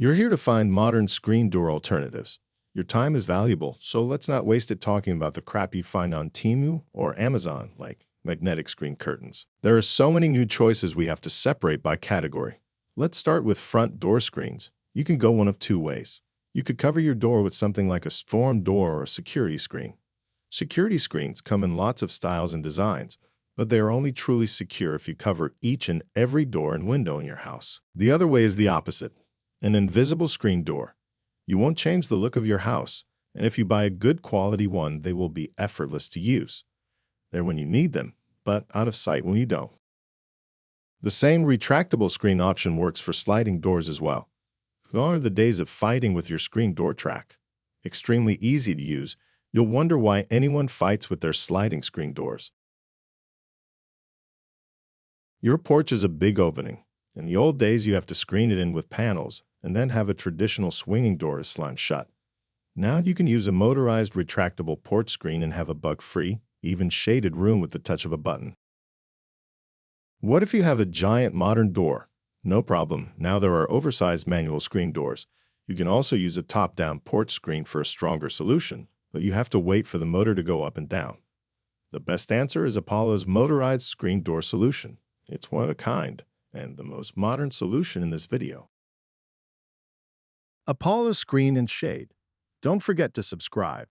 You're here to find modern screen door alternatives. Your time is valuable, so let's not waste it talking about the crap you find on Temu or Amazon, like magnetic screen curtains. There are so many new choices we have to separate by category. Let's start with front door screens. You can go one of two ways. You could cover your door with something like a storm door or a security screen. Security screens come in lots of styles and designs, but they are only truly secure if you cover each and every door and window in your house. The other way is the opposite, an invisible screen door. You won't change the look of your house, and if you buy a good quality one, they will be effortless to use. They're when you need them, but out of sight when you don't. The same retractable screen option works for sliding doors as well. Gone are the days of fighting with your screen door track. Extremely easy to use. You'll wonder why anyone fights with their sliding screen doors. Your porch is a big opening. In the old days, you have to screen it in with panels and then have a traditional swinging door to slam shut. Now you can use a motorized retractable porch screen and have a bug-free, even shaded room with the touch of a button. What if you have a giant modern door? No problem. Now there are oversized manual screen doors. You can also use a top-down porch screen for a stronger solution, but you have to wait for the motor to go up and down. The best answer is Apollo's motorized screen door solution. It's one of a kind, and the most modern solution in this video. Apollo Screen and Shade. Don't forget to subscribe.